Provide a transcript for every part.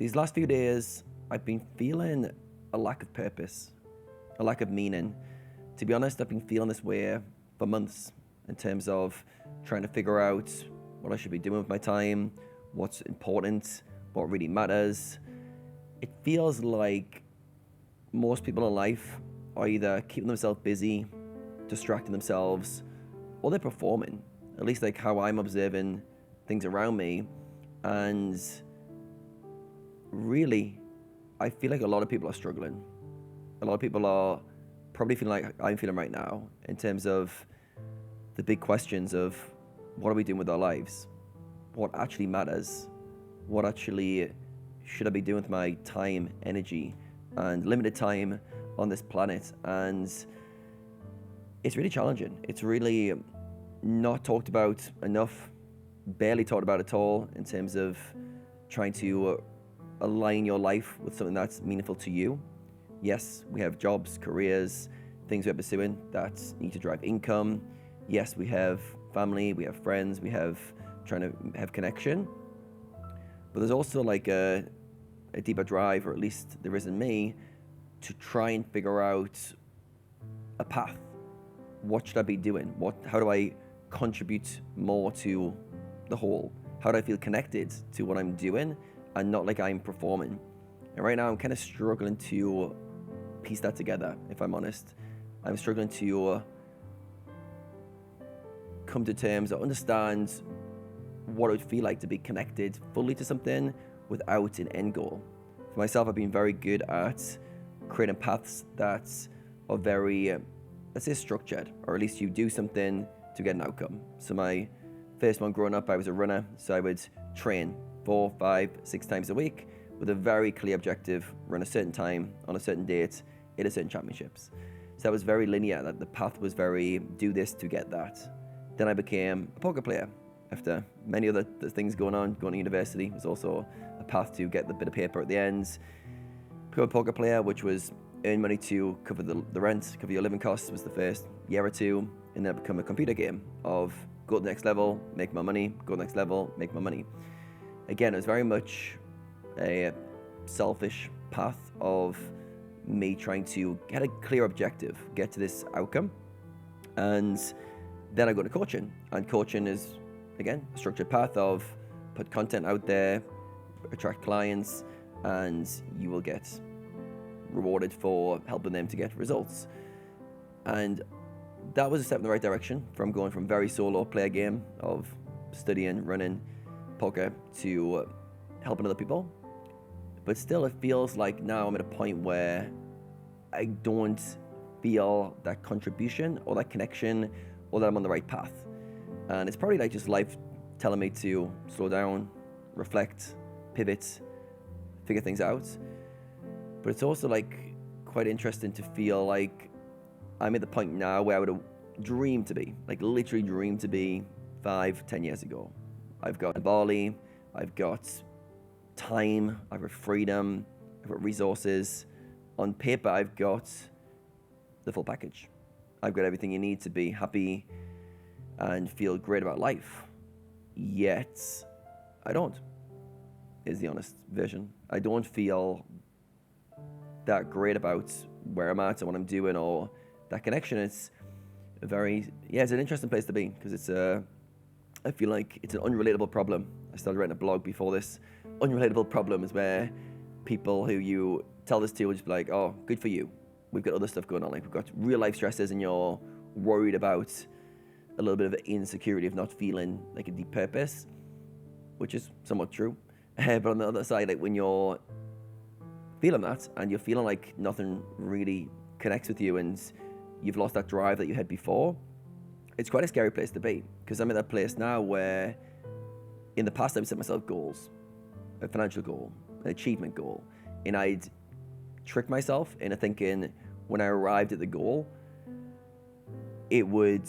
These last few days, I've been feeling a lack of purpose, a lack of meaning. To be honest, I've been feeling this way for months in terms of trying to figure out what I should be doing with my time, what's important, what really matters. It feels like most people in life are either keeping themselves busy, distracting themselves, or they're performing. At least like how I'm observing things around me. And really, I feel like a lot of people are struggling. A lot of people are probably feeling like I'm feeling right now in terms of the big questions of what are we doing with our lives? What actually matters? What actually should I be doing with my time, energy, and limited time on this planet? And it's really challenging. It's really not talked about enough, barely talked about at all in terms of trying to align your life with something that's meaningful to you. Yes, we have jobs, careers, things we're pursuing that need to drive income. Yes, we have family, we have friends, we have trying to have connection. But there's also like a deeper drive, or at least there is in me, to try and figure out a path. What should I be doing? How do I contribute more to the whole? How do I feel connected to what I'm doing and not like I'm performing? And right now I'm kind of struggling to piece that together, if I'm honest. I'm struggling to come to terms or understand what it would feel like to be connected fully to something without an end goal. For myself, I've been very good at creating paths that are very, let's say, structured, or at least you do something to get an outcome. So my first one growing up, I was a runner, so I would train 4, 5, 6 times a week with a very clear objective: run a certain time on a certain date, hit a certain championships. So that was very linear, that the path was very do this to get that. Then I became a poker player. After many other things going to university was also a path to get the bit of paper at the end. Become a poker player, which was earn money to cover the rent, cover your living costs, was the first year or two. And then become a computer game of go to the next level, make more money, go to the next level, make more money. Again, it was very much a selfish path of me trying to get a clear objective, get to this outcome. And then I go to coaching, and coaching is, again, a structured path of put content out there, attract clients, and you will get rewarded for helping them to get results. And that was a step in the right direction, from going from very solo player game of studying, running, poker, to helping other people. But still, it feels like now I'm at a point where I don't feel that contribution or that connection, or that I'm on the right path. And it's probably like just life telling me to slow down, reflect, pivot, figure things out. But it's also like quite interesting to feel like I'm at the point now where I would have dreamed to be, like literally dreamed to be 5, 10 years ago. I've got Bali, I've got time, I've got freedom, I've got resources. On paper, I've got the full package. I've got everything you need to be happy and feel great about life. Yet, I don't, is the honest version. I don't feel that great about where I'm at and what I'm doing, or that connection. It's it's an interesting place to be, because I feel like it's an unrelatable problem. I started writing a blog before this. Unrelatable problem is where people who you tell this to will just be like, oh, good for you. We've got other stuff going on. Like, we've got real life stresses, and you're worried about a little bit of insecurity of not feeling like a deep purpose, which is somewhat true. But on the other side, like when you're feeling that and you're feeling like nothing really connects with you and you've lost that drive that you had before, it's quite a scary place to be. Because I'm at that place now where in the past I would set myself goals, a financial goal, an achievement goal, and I'd trick myself into thinking when I arrived at the goal, it would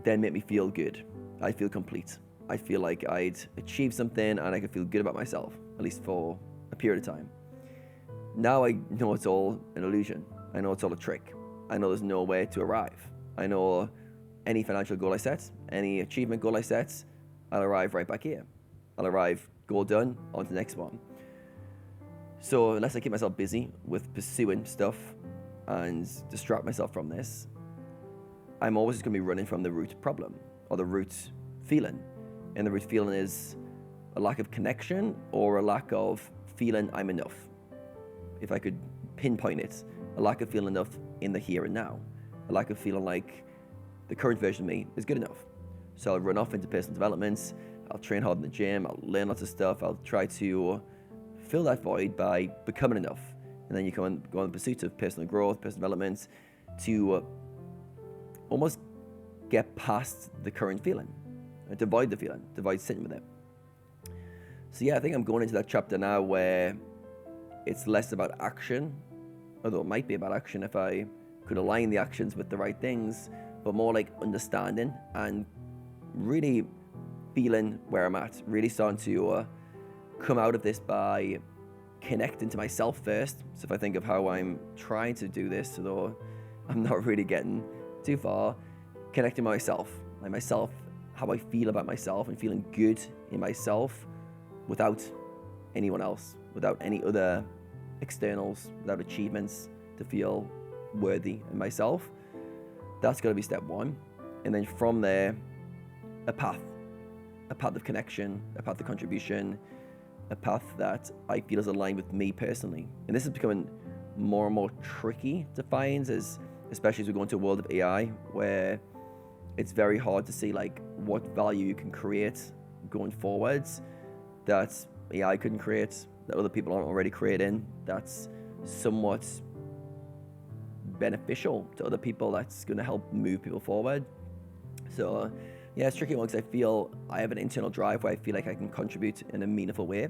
then make me feel good. I'd feel complete. I feel like I'd achieved something and I could feel good about myself, at least for a period of time. Now I know it's all an illusion. I know it's all a trick. I know there's no way to arrive. I know any financial goal I set, any achievement goal I set, I'll arrive right back here. I'll arrive, goal done, on to the next one. So unless I keep myself busy with pursuing stuff and distract myself from this, I'm always just going to be running from the root problem or the root feeling. And the root feeling is a lack of connection or a lack of feeling I'm enough. If I could pinpoint it, a lack of feeling enough in the here and now, a lack of feeling like the current version of me is good enough. So I'll run off into personal development, I'll train hard in the gym, I'll learn lots of stuff, I'll try to fill that void by becoming enough. And then you go on the pursuit of personal growth, personal development, to almost get past the current feeling, to avoid the feeling, to avoid sitting with it. So yeah, I think I'm going into that chapter now where it's less about action, although it might be about action if I could align the actions with the right things, but more like understanding and really feeling where I'm at, really starting to come out of this by connecting to myself first. So if I think of how I'm trying to do this, although I'm not really getting too far, connecting myself, like myself, how I feel about myself and feeling good in myself without anyone else, without any other externals, without achievements to feel worthy in myself. That's got to be step one. And then from there, a path of connection, a path of contribution, a path that I feel is aligned with me personally. And this is becoming more and more tricky to find, especially as we go into a world of AI where it's very hard to see like what value you can create going forwards that AI couldn't create, that other people aren't already creating, that's somewhat beneficial to other people, that's going to help move people forward. So yeah, it's a tricky one because I feel I have an internal drive where I feel like I can contribute in a meaningful way.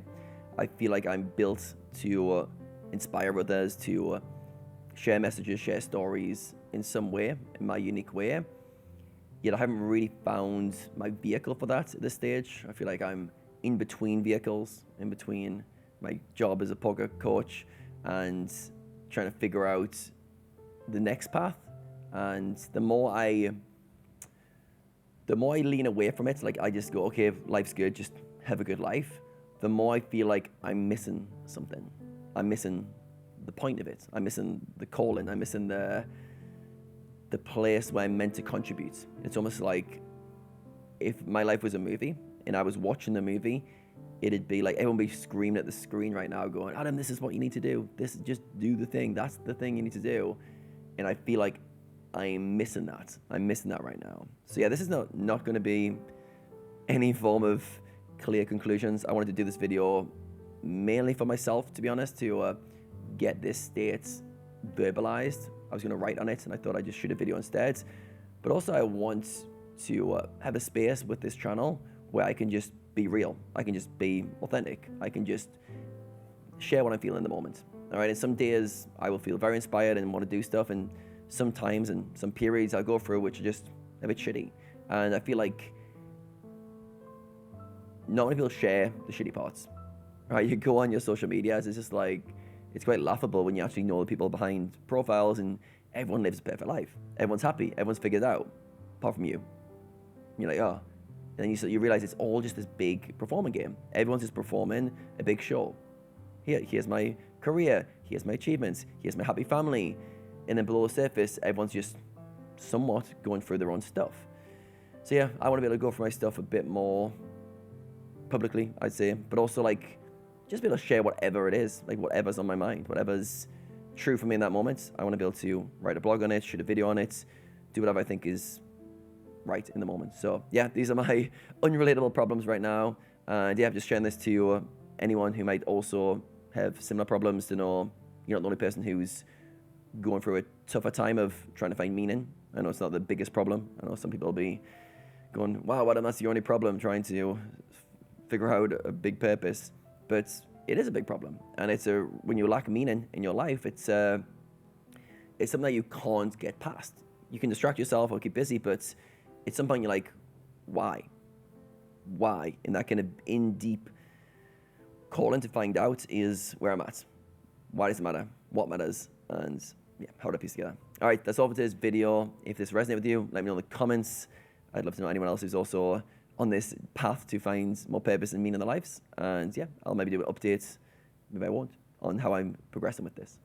I feel like I'm built to inspire others, to share messages, share stories in some way, in my unique way. Yet I haven't really found my vehicle for that at this stage. I feel like I'm in between vehicles, in between my job as a poker coach and trying to figure out the next path. And the more I lean away from it, like I just go, okay, life's good, just have a good life, the more I feel like I'm missing something. I'm missing the point of it. I'm missing the calling. I'm missing the place where I'm meant to contribute. It's almost like if my life was a movie and I was watching the movie, it'd be like everyone would be screaming at the screen right now going, Adam, this is what you need to do. Just do the thing. That's the thing you need to do. And I feel like I'm missing that. I'm missing that right now. So yeah, this is not going to be any form of clear conclusions. I wanted to do this video mainly for myself, to be honest, to get this state verbalized. I was going to write on it and I thought I'd just shoot a video instead. But also I want to have a space with this channel where I can just be real. I can just be authentic. I can just share what I'm feeling in the moment. All right, and some days I will feel very inspired and want to do stuff, and sometimes and some periods I'll go through which are just a bit shitty. And I feel like not many people share the shitty parts. Right, you go on your social medias, it's just like, it's quite laughable when you actually know the people behind profiles and everyone lives a perfect life. Everyone's happy, everyone's figured it out, apart from you. You're like, oh. And then you realize it's all just this big performing game. Everyone's just performing a big show. Here's my career, here's my achievements, here's my happy family. And then below the surface, everyone's just somewhat going through their own stuff. So yeah, I want to be able to go for my stuff a bit more publicly, I'd say, but also like just be able to share whatever it is, like whatever's on my mind, whatever's true for me in that moment. I want to be able to write a blog on it, shoot a video on it, do whatever I think is right in the moment. So yeah, these are my unrelatable problems right now. And yeah, I'm just sharing this to anyone who might also have similar problems, to know you're not the only person who's going through a tougher time of trying to find meaning. I know it's not the biggest problem. I know some people will be going, wow, Adam, that's your only problem, trying to figure out a big purpose. But it is a big problem. And when you lack meaning in your life, it's something that you can't get past. You can distract yourself or keep busy, but at some point you're like, why? Why? And that kind of in-deep calling to find out is where I'm at. Why does it matter? What matters? And yeah, how do I piece together? All right, that's all for today's video. If this resonated with you, let me know in the comments. I'd love to know anyone else who's also on this path to find more purpose and meaning in their lives. And yeah, I'll maybe do an update. Maybe I won't. on how I'm progressing with this.